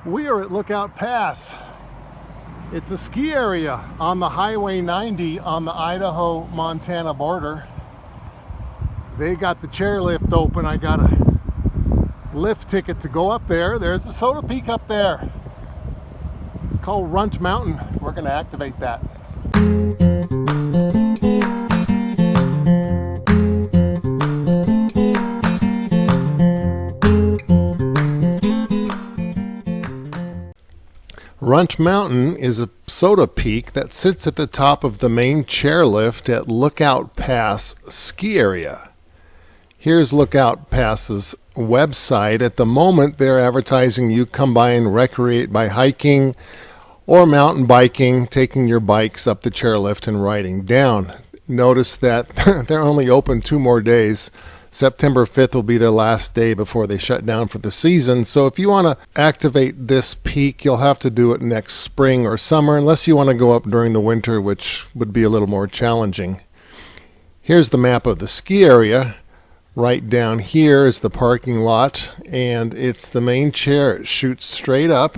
We are at Lookout Pass. It's a ski area on the Highway 90 on the Idaho-Montana border. They got the chairlift open. I got a lift ticket to go up there. There's a SOTA peak up there. It's called Runt Mountain. We're going to activate that. Runt Mountain is a SOTA peak that sits at the top of the main chairlift at Lookout Pass ski area. Here's Lookout Pass's website. At the moment, they're advertising you come by and recreate by hiking or mountain biking, taking your bikes up the chairlift and riding down. Notice that they're only open 2 more days. September 5th will be their last day before they shut down for the season. So if you want to activate this peak, you'll have to do it next spring or summer, unless you want to go up during the winter, which would be a little more challenging. Here's the map of the ski area. Right down here is the parking lot, and it's the main chair. It shoots straight up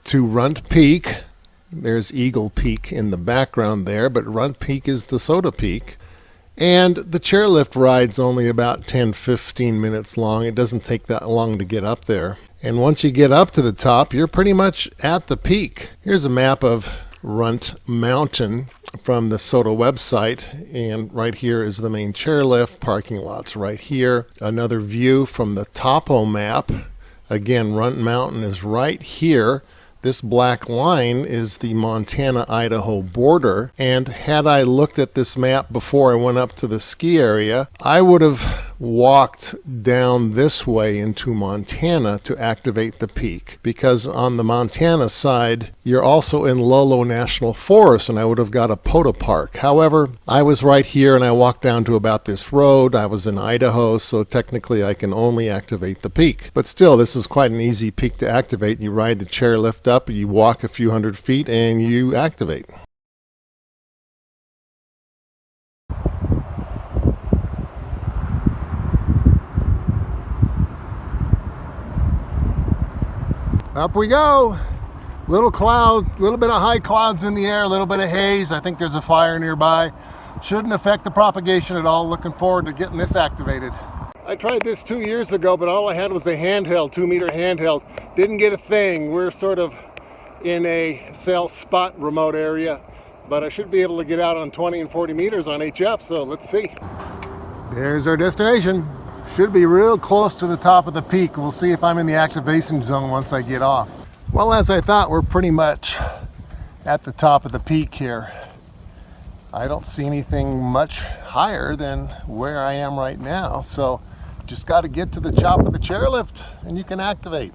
to Runt Peak. There's Eagle Peak in the background there, but Runt Peak is the SOTA peak. And the chairlift ride's only about 10-15 minutes long. It doesn't take that long to get up there. And once you get up to the top, you're pretty much at the peak. Here's a map of Runt Mountain from the SOTA website, and right here is the main chairlift. Parking lot's right here. Another view from the topo map. Again, Runt Mountain is right here. This black line is the Montana-Idaho border, and had I looked at this map before I went up to the ski area, I would have walked down this way into Montana to activate the peak, because on the Montana side, you're also in Lolo National Forest, and I would have got a POTA park. However, I was right here, and I walked down to about this road. I was in Idaho, so technically I can only activate the peak. But still, this is quite an easy peak to activate. You ride the chairlift up, you walk a few hundred feet, and you activate. Up we go. Little cloud, little bit of high clouds in the air, a little bit of haze. I think there's a fire nearby. Shouldn't affect the propagation at all. Looking forward to getting this activated. I tried this 2 years ago, but all I had was a handheld, 2-meter handheld. Didn't get a thing. We're sort of in a cell spot remote area, but I should be able to get out on 20 and 40 meters on HF, so let's see. There's our destination. Should be real close to the top of the peak. We'll see if I'm in the activation zone once I get off. Well, as I thought, we're pretty much at the top of the peak here. I don't see anything much higher than where I am right now, so just got to get to the top of the chairlift and you can activate.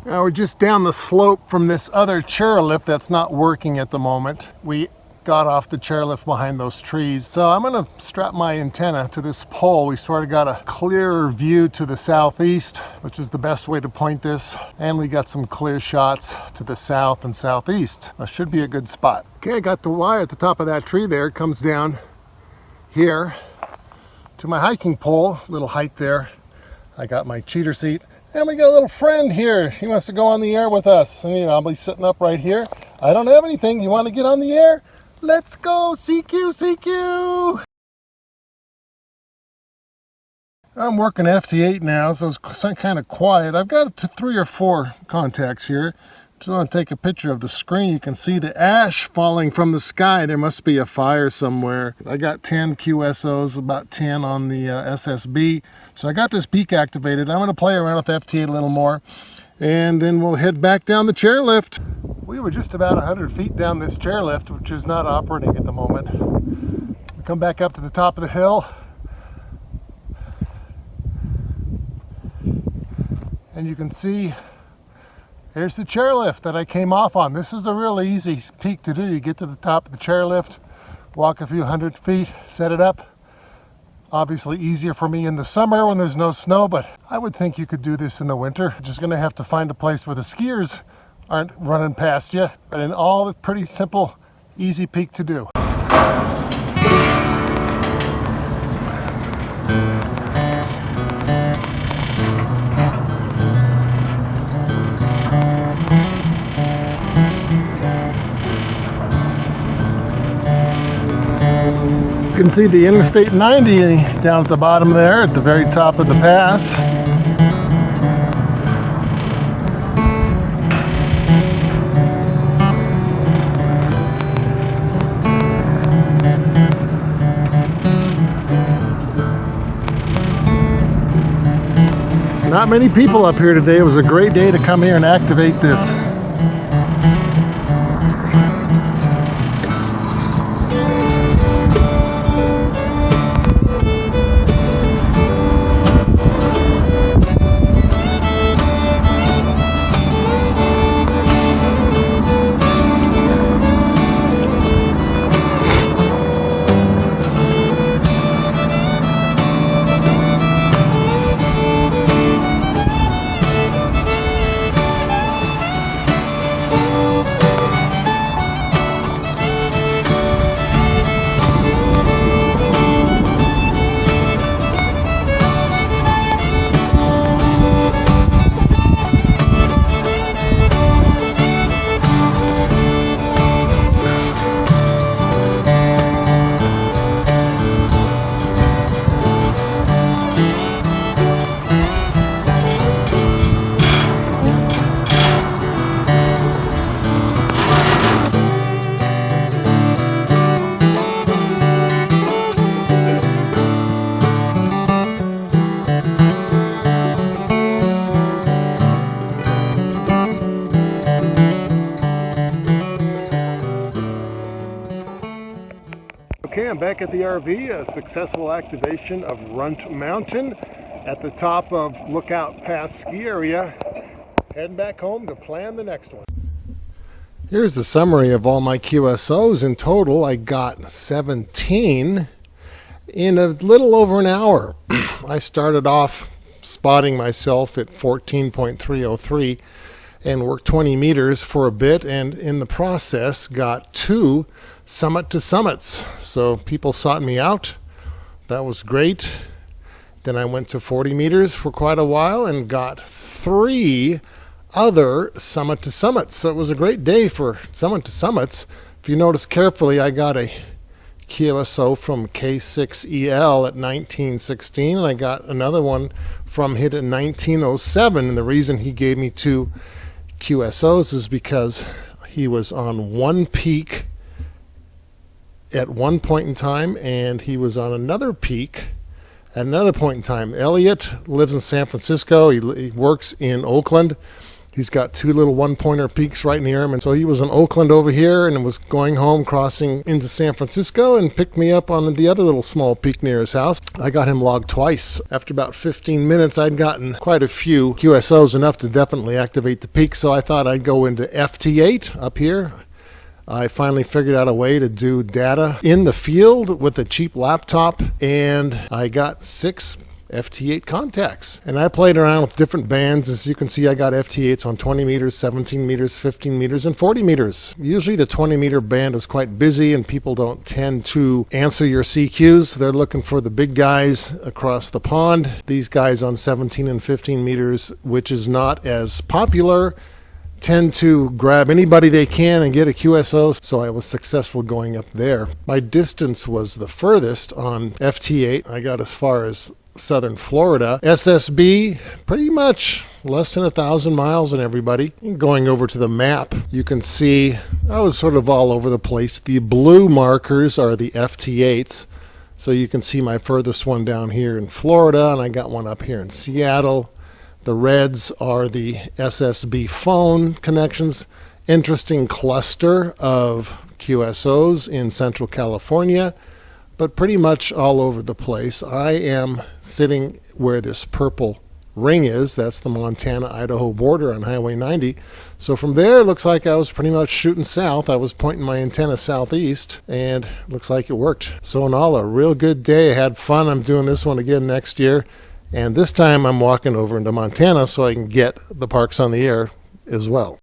Now we're just down the slope from this other chairlift that's not working at the moment. We got off the chairlift behind those trees. So I'm going to strap my antenna to this pole. We sort of got a clearer view to the southeast, which is the best way to point this. And we got some clear shots to the south and southeast. That should be a good spot. Okay, I got the wire at the top of that tree there. It comes down here to my hiking pole, little height there. I got my cheater seat. And we got a little friend here. He wants to go on the air with us. And I'll be sitting up right here. I don't have anything. You want to get on the air? Let's go, CQ, CQ. I'm working FT8 now, so it's kind of quiet. I've got 3 or 4 contacts here. Just want to take a picture of the screen. You can see the ash falling from the sky. There must be a fire somewhere. I got 10 QSOs, about 10 on the SSB. So I got this peak activated. I'm going to play around with FT8 a little more, and then we'll head back down the chairlift. We were just about 100 feet down this chairlift, which is not operating at the moment. We come back up to the top of the hill, and you can see here's the chairlift that I came off on. This is a really easy peak to do. You get to the top of the chairlift, walk a few hundred feet, set it up. Obviously easier for me in the summer when there's no snow, but I would think you could do this in the winter. Just gonna have to find a place where the skiers aren't running past you. But in all, pretty simple Easy peak to do. You can see the Interstate 90 down at the bottom there at the very top of the pass. Not many people up here today. It was a great day to come here and activate this. Okay, I'm back at the RV, a successful activation of Runt Mountain at the top of Lookout Pass ski area. Heading back home to plan the next one. Here's the summary of all my QSOs. In total, I got 17 in a little over an hour. I started off spotting myself at 14.303 and worked 20 meters for a bit, and in the process got 2 summit to summits. So people sought me out. That was great. Then I went to 40 meters for quite a while and got 3 other summit to summits. So it was a great day for summit to summits. If you notice carefully, I got a QSO from K6EL at 1916, and I got another one from hit at 1907. And the reason he gave me 2 QSOs is because he was on one peak at one point in time, and he was on another peak at another point in time. Elliot lives in San Francisco. He works in Oakland. He's got 2 little one-pointer peaks right near him, and so he was in Oakland over here and was going home, crossing into San Francisco, and picked me up on the other little small peak near his house. I got him logged twice. After about 15 minutes, I'd gotten quite a few QSOs, enough to definitely activate the peak, so I thought I'd go into FT8 up here. I finally figured out a way to do data in the field with a cheap laptop, and I got 6 FT8 contacts. And I played around with different bands. As you can see, I got FT8s on 20 meters, 17 meters, 15 meters, and 40 meters. Usually the 20 meter band is quite busy and people don't tend to answer your CQs. They're looking for the big guys across the pond. These guys on 17 and 15 meters, which is not as popular, tend to grab anybody they can and get a QSO, so I was successful going up there. My distance was the furthest on FT8. I got as far as southern Florida. SSB, pretty much less than 1,000 miles and everybody. Going over to the map, you can see I was sort of all over the place. The blue markers are the FT8s. So you can see my furthest one down here in Florida, and I got one up here in Seattle. The reds are the SSB phone connections. Interesting cluster of QSOs in Central California, but pretty much all over the place. I am sitting where this purple ring is. That's the Montana-Idaho border on Highway 90. So from there, it looks like I was pretty much shooting south. I was pointing my antenna southeast, and it looks like it worked. So in all, a real good day. I had fun. I'm doing this one again next year. And this time I'm walking over into Montana so I can get the Parks on the Air as well.